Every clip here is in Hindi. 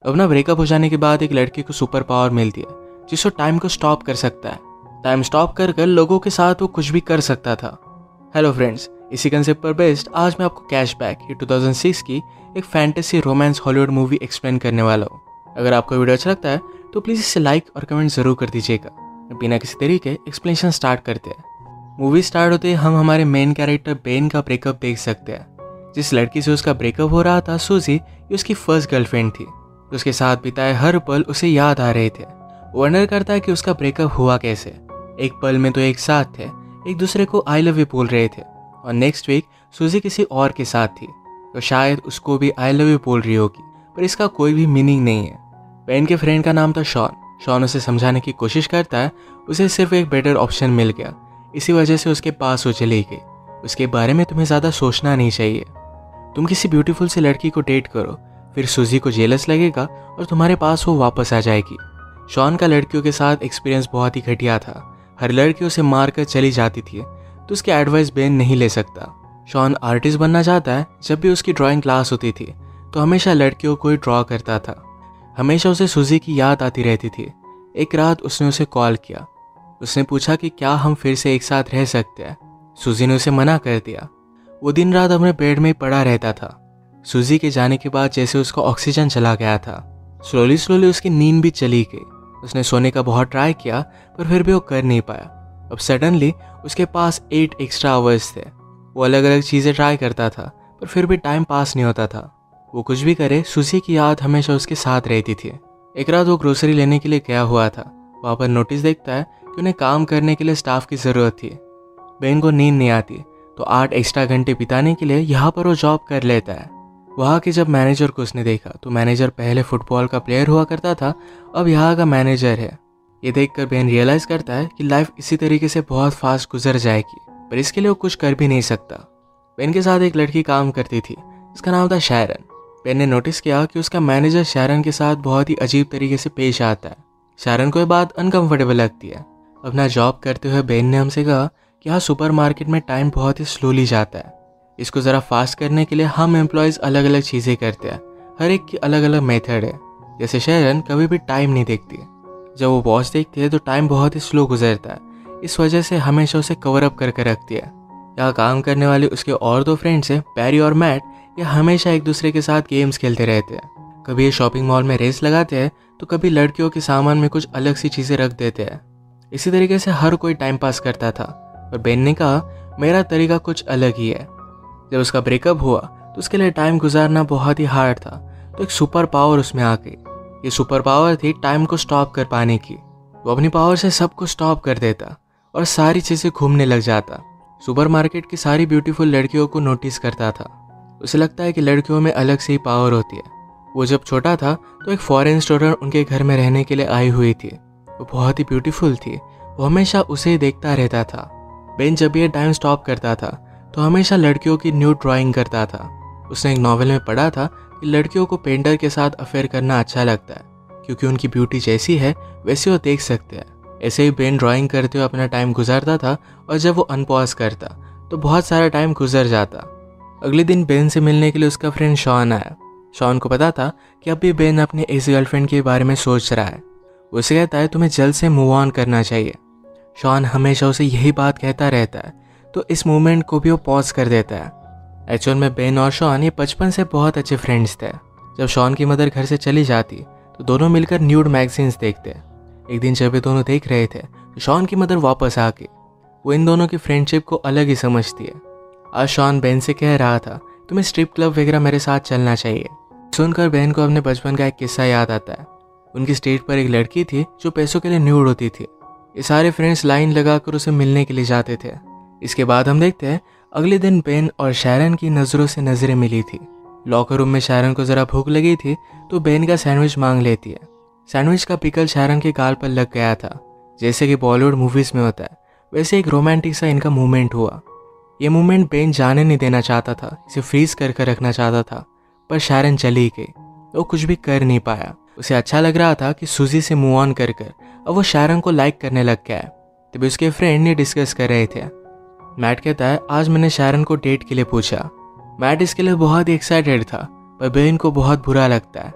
अपना ब्रेकअप हो जाने के बाद एक लड़के को सुपर पावर मिलती है जिसको टाइम को स्टॉप कर सकता है। टाइम स्टॉप कर कर लोगों के साथ वो कुछ भी कर सकता था। हेलो फ्रेंड्स, इसी कंसेप्ट पर बेस्ड आज मैं आपको कैशबैक ये 2006 की एक fantasy romance Hollywood movie explain करने वाला हूँ। अगर आपको वीडियो अच्छा लगता है तो प्लीज़ इसे लाइक और कमेंट ज़रूर कर दीजिएगा। बिना किसी तरीके एक्सप्लेनेशन स्टार्ट करते हैं। मूवी स्टार्ट होते ही हम हमारे मेन कैरेक्टर बेन का ब्रेकअप देख सकते हैं। जिस लड़की से उसका ब्रेकअप हो रहा था, सूजी, ये उसकी फर्स्ट गर्लफ्रेंड थी। उसके साथ बिताए हर पल उसे याद आ रहे थे। वो वंडर करता है कि उसका ब्रेकअप हुआ कैसे। एक पल में तो एक साथ थे, एक दूसरे को आई लव यू बोल रहे थे, और नेक्स्ट वीक सूजी किसी और के साथ थी तो शायद उसको भी आई लव यू बोल रही होगी, पर इसका कोई भी मीनिंग नहीं है। बेन के फ्रेंड का नाम था शॉन उसे समझाने की कोशिश करता है। उसे सिर्फ एक बेटर ऑप्शन मिल गया, इसी वजह से उसके पास वो चली गई। उसके बारे में तुम्हें ज़्यादा सोचना नहीं चाहिए। तुम किसी ब्यूटीफुल सी लड़की को डेट करो, फिर सूजी को जेलस लगेगा और तुम्हारे पास वो वापस आ जाएगी। शॉन का लड़कियों के साथ एक्सपीरियंस बहुत ही घटिया था। हर लड़की उसे मार कर चली जाती थी, तो उसकी एडवाइस बेन नहीं ले सकता। शॉन आर्टिस्ट बनना चाहता है। जब भी उसकी ड्राइंग क्लास होती थी तो हमेशा लड़कियों को ही ड्रॉ करता था। हमेशा उसे सूजी की याद आती रहती थी। एक रात उसने उसे कॉल किया। उसने पूछा कि क्या हम फिर से एक साथ रह सकते हैं। सूजी ने उसे मना कर दिया। वो दिन रात अपने बेड में ही पड़ा रहता था। सूजी के जाने के बाद जैसे उसका ऑक्सीजन चला गया था, स्लोली उसकी नींद भी चली गई। उसने सोने का बहुत ट्राई किया पर फिर भी वो कर नहीं पाया। अब सडनली उसके पास 8 एक्स्ट्रा आवर्स थे। वो अलग अलग चीज़ें ट्राई करता था पर फिर भी टाइम पास नहीं होता था। वो कुछ भी करे, सूजी की याद हमेशा उसके साथ रहती थी। एक रात वो ग्रोसरी लेने के लिए गया हुआ था। वहाँ पर नोटिस देखता है कि उन्हें काम करने के लिए स्टाफ की ज़रूरत थी। बेन को नींद नहीं आती तो 8 एक्स्ट्रा घंटे बिताने के लिए यहाँ पर वो जॉब कर लेता है। वहाँ के जब मैनेजर को उसने देखा तो मैनेजर पहले फुटबॉल का प्लेयर हुआ करता था, अब यहाँ का मैनेजर है। ये देखकर बेन रियलाइज़ करता है कि लाइफ इसी तरीके से बहुत फास्ट गुजर जाएगी, पर इसके लिए वो कुछ कर भी नहीं सकता। बेन के साथ एक लड़की काम करती थी, उसका नाम था शैरन। बेन ने नोटिस किया कि उसका मैनेजर शैरन के साथ बहुत ही अजीब तरीके से पेश आता है। शैरन को ये बात अनकंफर्टेबल लगती है। अपना जॉब करते हुए बेन ने हमसे कहा कि यहाँ सुपरमार्केट में टाइम बहुत ही स्लोली जाता है। इसको ज़रा फास्ट करने के लिए हम एम्प्लॉयज़ अलग अलग चीज़ें करते हैं। हर एक की अलग अलग मेथड है। जैसे शैरन कभी भी टाइम नहीं देखती। जब वो वॉच देखती है तो टाइम बहुत ही स्लो गुजरता है। इस वजह से हमेशा उसे कवर अप करके रखती है। यहाँ काम करने वाले उसके और 2 फ्रेंड्स हैं, पैरी और मैट। ये हमेशा एक दूसरे के साथ गेम्स खेलते रहते हैं। कभी ये शॉपिंग मॉल में रेस लगाते हैं तो कभी लड़कियों के सामान में कुछ अलग सी चीज़ें रख देते हैं। इसी तरीके से हर कोई टाइम पास करता था। पर बेन ने कहा मेरा तरीका कुछ अलग ही है। जब उसका ब्रेकअप हुआ तो उसके लिए टाइम गुजारना बहुत ही हार्ड था, तो एक सुपर पावर उसमें आ गई। ये सुपर पावर थी टाइम को स्टॉप कर पाने की। वो अपनी पावर से सब कुछ स्टॉप कर देता और सारी चीज़ें घूमने लग जाता। सुपरमार्केट की सारी ब्यूटीफुल लड़कियों को नोटिस करता था। उसे लगता है कि लड़कियों में अलग से ही पावर होती है। वो जब छोटा था तो एक फॉरेन स्टूडेंट उनके घर में रहने के लिए आई हुई थी। वो बहुत ही ब्यूटीफुल थी। वो हमेशा उसे ही देखता रहता था। बेन जब ये टाइम स्टॉप करता था तो हमेशा लड़कियों की न्यू ड्राइंग करता था। उसने एक नॉवेल में पढ़ा था कि लड़कियों को पेंटर के साथ अफेयर करना अच्छा लगता है, क्योंकि उनकी ब्यूटी जैसी है वैसी वो देख सकते हैं। ऐसे ही बेन ड्राइंग करते हुए अपना टाइम गुजारता था, और जब वो अनपॉज करता तो बहुत सारा टाइम गुजर जाता। अगले दिन बेन से मिलने के लिए उसका फ्रेंड शॉन आया। शॉन को पता था कि अब भी बेन अपने एक्स गर्लफ्रेंड के बारे में सोच रहा है। उसे कहता है तुम्हें जल्द से मूव ऑन करना चाहिए। शॉन हमेशा उसे यही बात कहता रहता है, तो इस मूवमेंट को भी वो पॉज कर देता है। एक्चुअल में बेन और शॉन ये बचपन से बहुत अच्छे फ्रेंड्स थे। जब शॉन की मदर घर से चली जाती तो दोनों मिलकर न्यूड मैगजीन्स देखते। एक दिन जब ये दोनों देख रहे थे तो शॉन की मदर वापस आ गई। वो इन दोनों की फ्रेंडशिप को अलग ही समझती है। आज शॉन बेन से कह रहा था तुम्हें स्ट्रिप क्लब वगैरह मेरे साथ चलना चाहिए। सुनकर बेन को अपने बचपन का एक किस्सा याद आता है। उनकी स्टेज पर एक लड़की थी जो पैसों के लिए न्यूड होती थी। ये सारे फ्रेंड्स लाइन लगाकर उसे मिलने के लिए जाते थे। इसके बाद हम देखते हैं अगले दिन बेन और शैरन की नज़रों से नज़रें मिली थी। लॉकर रूम में शैरन को ज़रा भूख लगी थी तो बेन का सैंडविच मांग लेती है। सैंडविच का पिकल शैरन के गाल पर लग गया था। जैसे कि बॉलीवुड मूवीज़ में होता है वैसे एक रोमांटिक सा इनका मूवमेंट हुआ। ये मूवमेंट बेन जाने नहीं देना चाहता था, इसे फ्रीज कर रखना चाहता था, पर शैरन चली गई। वो कुछ भी कर नहीं पाया। उसे अच्छा लग रहा था कि सूजी से मूव ऑन कर अब वो शैरन को लाइक करने लग गया है। तभी उसके फ्रेंड ये डिस्कस कर रहे थे। मैट कहता है आज मैंने शैरन को डेट के लिए पूछा। मैट इसके लिए बहुत ही एक्साइटेड था, पर बेन को बहुत बुरा लगता है।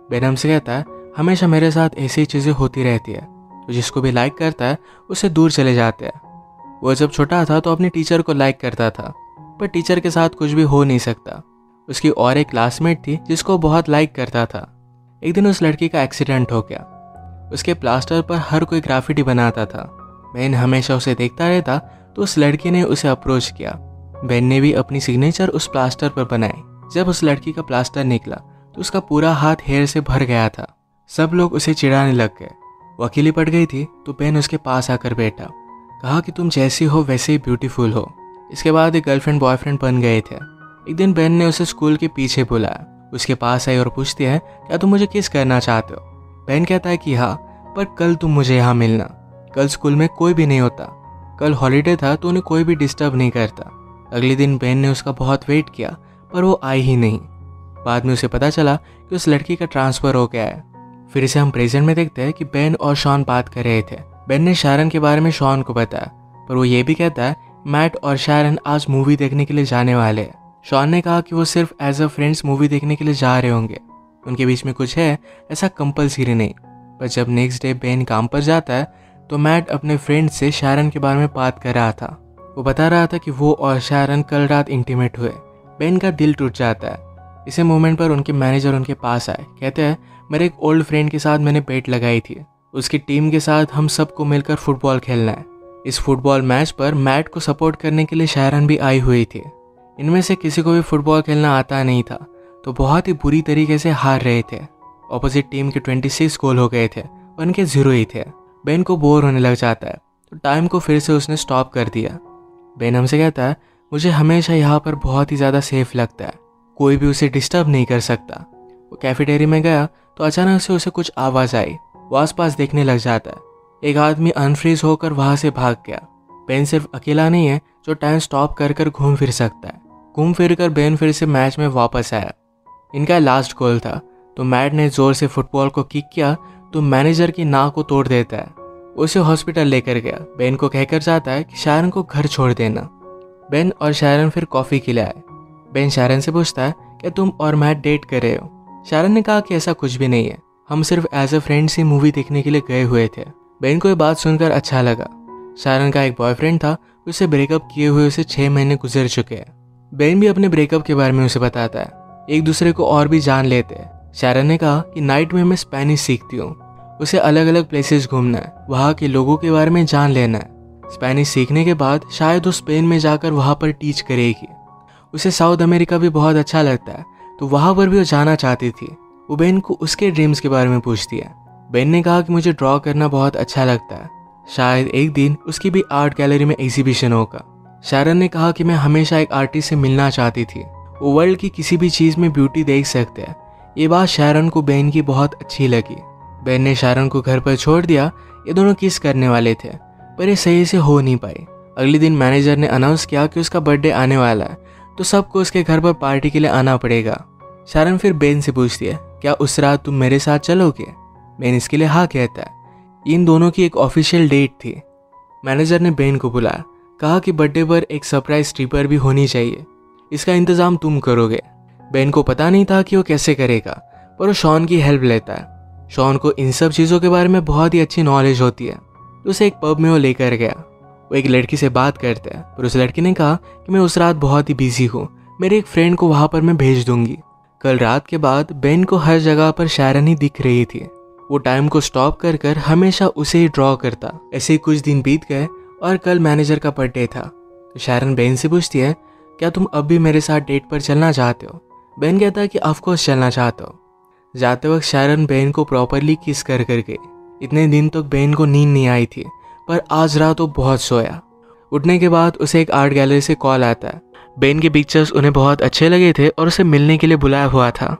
बेन हमसे कहता है हमेशा मेरे साथ ऐसी चीज़ें होती रहती है, तो जिसको भी लाइक करता है उससे दूर चले जाते हैं। वो जब छोटा था तो अपनी टीचर को लाइक करता था, पर टीचर के साथ कुछ भी हो नहीं सकता। उसकी और एक क्लासमेट थी जिसको बहुत लाइक करता था। एक दिन उस लड़की का एक्सीडेंट हो गया। उसके प्लास्टर पर हर कोई ग्राफिटी बनाता था। बेन हमेशा उसे देखता रहता, तो उस लड़की ने उसे अप्रोच किया। बेन ने भी अपनी सिग्नेचर उस प्लास्टर पर बनाई। जब उस लड़की का प्लास्टर निकला तो उसका पूरा हाथ हेयर से भर गया था। सब लोग उसे चिढ़ाने लग गए। वो अकेली पड़ गई थी, तो बेन उसके पास आकर बैठा, कहा कि तुम जैसी हो वैसे ही ब्यूटीफुल हो। इसके बाद एक गर्लफ्रेंड बॉयफ्रेंड बन गए थे। एक दिन बेन ने उसे स्कूल के पीछे बुलाया, उसके पास आई और पूछती है क्या तुम मुझे किस करना चाहते हो। बेन कहता है कि हाँ, पर कल तुम मुझे यहाँ मिलना। कल स्कूल में कोई भी नहीं होता। कल हॉलीडे था तो उन्हें कोई भी डिस्टर्ब नहीं करता। अगले दिन बेन ने उसका बहुत वेट किया, पर वो आई ही नहीं। बाद में उसे पता चला कि उस लड़की का ट्रांसफ़र हो गया है। फिर इसे हम प्रेजेंट में देखते हैं कि बेन और शॉन बात कर रहे थे। बेन ने शारन के बारे में शॉन को बताया, पर वो ये भी कहता है मैट और शारन आज मूवी देखने के लिए जाने वाले हैं। शॉन ने कहा कि वो सिर्फ एज अ फ्रेंड्स मूवी देखने के लिए जा रहे होंगे, उनके बीच में कुछ है ऐसा कंपल्सरी नहीं। पर जब नेक्स्ट डे बेन काम पर जाता है तो मैट अपने फ्रेंड से शारन के बारे में बात कर रहा था। वो बता रहा था कि वो और शारन कल रात इंटीमेट हुए। बेन का दिल टूट जाता है। इसी मोमेंट पर उनके मैनेजर उनके पास आए, कहते हैं मेरे एक ओल्ड फ्रेंड के साथ मैंने बेट लगाई थी, उसकी टीम के साथ हम सबको मिलकर फुटबॉल खेलना है। इस फुटबॉल मैच पर मैट को सपोर्ट करने के लिए शारन भी आई हुई थी। इनमें से किसी को भी फुटबॉल खेलना आता नहीं था, तो बहुत ही बुरी तरीके से हार रहे थे। ऑपोजिट टीम के 26 गोल हो गए थे और इनके 0 ही थे। बेन को बोर होने लग जाता है, तो टाइम को फिर से उसने स्टॉप कर दिया। बेन हमसे कहता है मुझे हमेशा यहाँ पर बहुत ही ज़्यादा सेफ लगता है, कोई भी उसे डिस्टर्ब नहीं कर सकता। वो कैफेटेरिया में गया तो अचानक से उसे कुछ आवाज़ आई। वो आसपास देखने लग जाता है। एक आदमी अनफ्रीज होकर वहाँ से भाग गया। बेन सिर्फ अकेला नहीं है जो टाइम स्टॉप कर कर घूम फिर सकता है। घूम फिर कर बेन फिर से मैच में वापस आया। इनका लास्ट गोल था, तो मैट ने जोर से फुटबॉल को किक किया तो मैनेजर की नाक को तोड़ देता है। उसे हॉस्पिटल लेकर गया। बेन को कहकर जाता है कि शारन को घर छोड़ देना। बेन और शारन फिर कॉफ़ी के लिए आए। बेन शारन से पूछता है क्या तुम और मैट डेट कर रहे हो। शारन ने कहा कि ऐसा कुछ भी नहीं है, हम सिर्फ एज अ फ्रेंड्स ही मूवी देखने के लिए गए हुए थे। बेन को ये बात सुनकर अच्छा लगा। शारन का एक बॉयफ्रेंड था, उसे ब्रेकअप किए हुए उसे 6 महीने गुजर चुके हैं। बेन भी अपने ब्रेकअप के बारे में उसे बताता है। एक दूसरे को और भी जान लेते हैं। शारन ने कहा कि नाइट में मैं स्पेनिश सीखती हूँ, उसे अलग अलग प्लेसेस घूमना है, वहाँ के लोगों के बारे में जान लेना है। स्पेनिश सीखने के बाद शायद वो स्पेन में जाकर वहाँ पर टीच करेगी। उसे साउथ अमेरिका भी बहुत अच्छा लगता है, तो वहाँ पर भी वो जाना चाहती थी। वो बेन को उसके ड्रीम्स के बारे में पूछती है। बेन ने कहा कि मुझे ड्रॉ करना बहुत अच्छा लगता है, शायद एक दिन उसकी भी आर्ट गैलरी में एग्जीबिशन होगा। शारन ने कहा कि मैं हमेशा एक आर्टिस्ट से मिलना चाहती थी, वो वर्ल्ड की किसी भी चीज़ में ब्यूटी देख सकते हैं। ये बात शारन को बेन की बहुत अच्छी लगी। बेन ने शारन को घर पर छोड़ दिया। ये दोनों किस करने वाले थे, पर ये सही से हो नहीं पाई। अगले दिन मैनेजर ने अनाउंस किया कि उसका बर्थडे आने वाला है, तो सबको उसके घर पर पार्टी के लिए आना पड़ेगा। शारन फिर बेन से पूछती है क्या उस रात तुम मेरे साथ चलोगे। बेन इसके लिए हाँ कहता है। इन दोनों की एक ऑफिशियल डेट थी। मैनेजर ने बेन को बुलाया, कहा कि बर्थडे पर एक सरप्राइज स्ट्रिपर भी होनी चाहिए, इसका इंतज़ाम तुम करोगे। बेन को पता नहीं था कि वो कैसे करेगा, पर वो शॉन की हेल्प लेता है। शॉन को इन सब चीज़ों के बारे में बहुत ही अच्छी नॉलेज होती है, तो उसे एक पब में वो लेकर गया। वो एक लड़की से बात करते हैं, पर उस लड़की ने कहा कि मैं उस रात बहुत ही बिजी हूँ, मेरे एक फ्रेंड को वहाँ पर मैं भेज दूंगी। कल रात के बाद बेन को हर जगह पर शारन ही दिख रही थी। वो टाइम को स्टॉप कर कर हमेशा उसे ही ड्रॉ करता। ऐसे ही कुछ दिन बीत गए और कल मैनेजर का बर्थडे था, तो शारन बेन से पूछती है क्या तुम अब भी मेरे साथ डेट पर चलना चाहते हो। बेन कहता है कि ऑफकोर्स चलना चाहता हो। जाते वक्त शारन बेन को प्रॉपरली किस कर गई। इतने दिन तक बेन को नींद नहीं आई थी, पर आज रात वो बहुत सोया। उठने के बाद उसे एक आर्ट गैलरी से कॉल आता है। बेन के पिक्चर्स उन्हें बहुत अच्छे लगे थे और उसे मिलने के लिए बुलाया हुआ था।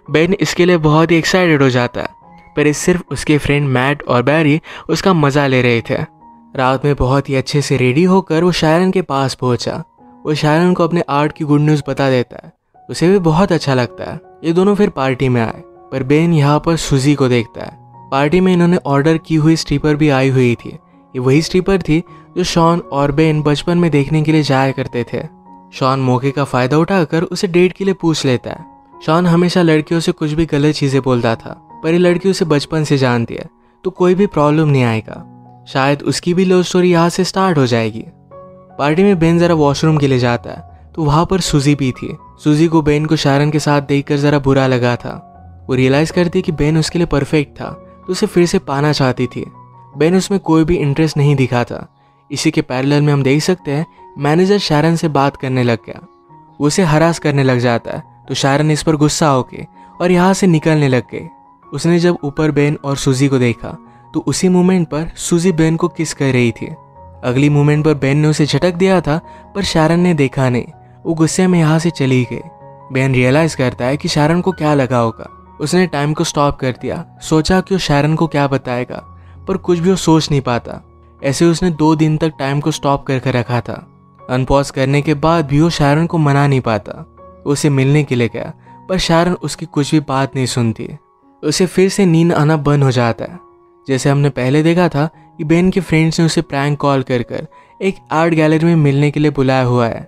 बेन इसके लिए बहुत ही एक्साइटेड हो जाता है, पर इस सिर्फ उसके फ्रेंड मैट और बैरी उसका मज़ा ले रहे थे। रात में बहुत ही अच्छे से रेडी होकर वो शारन के पास पहुंचा। वो शारन को अपने आर्ट की गुड न्यूज़ बता देता है, उसे भी बहुत अच्छा लगता है। ये दोनों फिर पार्टी में आए, पर बेन यहाँ पर सुजी को देखता है। पार्टी में इन्होंने ऑर्डर की हुई स्ट्रिपर भी आई हुई थी। ये वही स्ट्रिपर थी जो शॉन और बेन बचपन में देखने के लिए जाया करते थे। शॉन मौके का फ़ायदा उठाकर उसे डेट के लिए पूछ लेता है। शॉन हमेशा लड़कियों से कुछ भी गलत चीजें बोलता था, पर ये लड़की उसे बचपन से जानती है तो कोई भी प्रॉब्लम नहीं आएगा। शायद उसकी भी लव स्टोरी यहाँ से स्टार्ट हो जाएगी। पार्टी में बेन जरा वॉशरूम के लिए जाता है तो वहां पर सूजी भी थी। सूजी को बेन को शारन के साथ देखकर जरा बुरा लगा था। वो रियलाइज करती कि बेन उसके लिए परफेक्ट था तो उसे फिर से पाना चाहती थी। बेन उसमें कोई भी इंटरेस्ट नहीं दिखाता। इसी के पैरेलल में हम देख सकते हैं मैनेजर शारन से बात करने लग गया। वो उसे हरास करने लग जाता है तो शारन इस पर गुस्सा होके और यहाँ से निकलने लग गई। उसने जब ऊपर बेन और सूजी को देखा तो उसी मोमेंट पर सूजी बेन को किस कर रही थी। अगली मोमेंट पर बेन ने उसे झटक दिया था पर शारन ने देखा नहीं। वो गुस्से में यहाँ से चली गई। बेन रियलाइज करता है कि शारन को क्या लगा होगा। उसने टाइम को स्टॉप कर दिया, सोचा कि वो शारन को क्या बताएगा, पर कुछ भी वो सोच नहीं पाता। ऐसे उसने 2 दिन तक टाइम को स्टॉप करके रखा था। अनपॉज करने के बाद भी वो शारन को मना नहीं पाता। उसे मिलने के लिए गया पर शारन उसकी कुछ भी बात नहीं सुनती। उसे फिर से नींद आना बंद हो जाता है। जैसे हमने पहले देखा था कि बेन के फ्रेंड्स ने उसे प्रैंक कॉल कर एक आर्ट गैलरी में मिलने के लिए बुलाया हुआ है।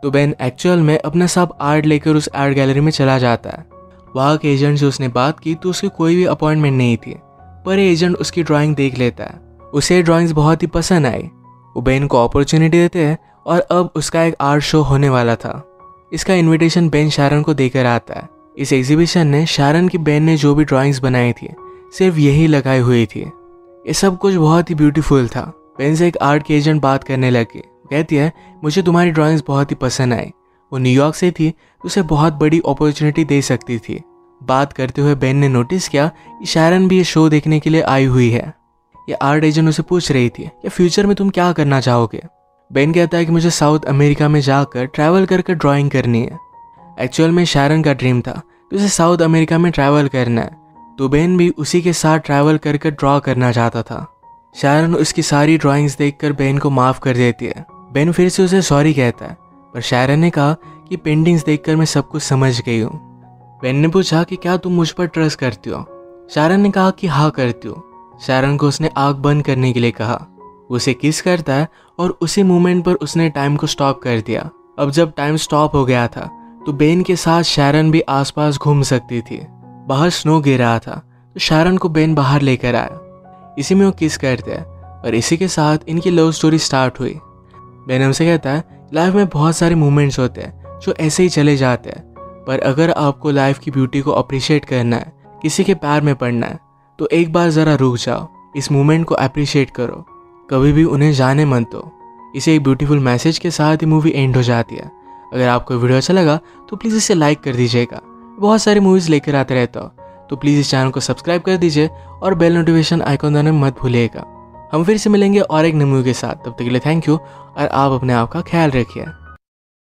तो बेन एक्चुअल में अपना सब आर्ट लेकर उस आर्ट गैलरी में चला जाता है। वहाँ के एजेंट से उसने बात की तो उसकी कोई भी अपॉइंटमेंट नहीं थी, पर एजेंट उसकी ड्राइंग देख लेता है। उसे ड्राइंग्स बहुत ही पसंद आई। वो बेन को अपॉर्चुनिटी देते हैं और अब उसका एक आर्ट शो होने वाला था। इसका इनविटेशन बेन शारन को देकर आता है। इस एग्जीबिशन ने शारन की बेन ने जो भी ड्राइंग्स बनाई थी सिर्फ यही लगाई हुई थी। ये सब कुछ बहुत ही ब्यूटीफुल था। बेन से एक आर्ट के एजेंट बात करने लगे। कहती है मुझे तुम्हारी ड्राइंग्स बहुत ही पसंद आई। वो न्यूयॉर्क से थी तो उसे बहुत बड़ी अपॉर्चुनिटी दे सकती थी। बात करते हुए बेन ने नोटिस किया कि शारन भी ये शो देखने के लिए आई हुई है। ये आर्ट एजेंट उसे पूछ रही थी कि फ्यूचर में तुम क्या करना चाहोगे। बेन कहता है कि मुझे साउथ अमेरिका में जाकर ट्रैवल कर ड्राइंग करनी है। एक्चुअल में शारन का ड्रीम था तो उसे साउथ अमेरिका में ट्रैवल करना है, तो बेन भी उसी के साथ ट्रैवल कर ड्रॉ करना चाहता था। शारन उसकी सारी ड्राइंग्स देखकर बेन को माफ़ कर देती है। बेन फिर से उसे सॉरी कहता है, पर शारन ने कहा कि पेंटिंग्स देखकर मैं सब कुछ समझ गई हूँ। बेन ने पूछा कि क्या तुम मुझ पर ट्रस्ट करती हो। शारन ने कहा कि हाँ करती हूँ। शारन को उसने आँख बंद करने के लिए कहा। उसे किस करता है और उसी मोमेंट पर उसने टाइम को स्टॉप कर दिया। अब जब टाइम स्टॉप हो गया था तो बेन के साथ शारन भी आसपास घूम सकती थी। बाहर स्नो गिर रहा था तो शारन को बेन बाहर लेकर आया। इसी में वो किस करते हैं और इसी के साथ इनकी लव स्टोरी स्टार्ट हुई। बेन हमसे कहता है लाइफ में बहुत सारे मोमेंट्स होते हैं जो ऐसे ही चले जाते हैं, पर अगर आपको लाइफ की ब्यूटी को अप्रिशिएट करना है, किसी के प्यार में पड़ना है, तो एक बार ज़रा रुक जाओ, इस मोमेंट को अप्रिशिएट करो, कभी भी उन्हें जाने मत दो। इसे एक ब्यूटीफुल मैसेज के साथ ही मूवी एंड हो जाती है। अगर आपको वीडियो अच्छा लगा तो प्लीज़ इसे लाइक कर दीजिएगा। बहुत सारी मूवीज़ लेकर आते रहता हो तो प्लीज़ इस चैनल को सब्सक्राइब कर दीजिए और बेल नोटिफिकेशन आइकॉन दबाना मत भूलिएगा। हम फिर से मिलेंगे और एक नई मूवी के साथ। तब तक के लिए थैंक यू और आप अपने आप का ख्याल रखिए।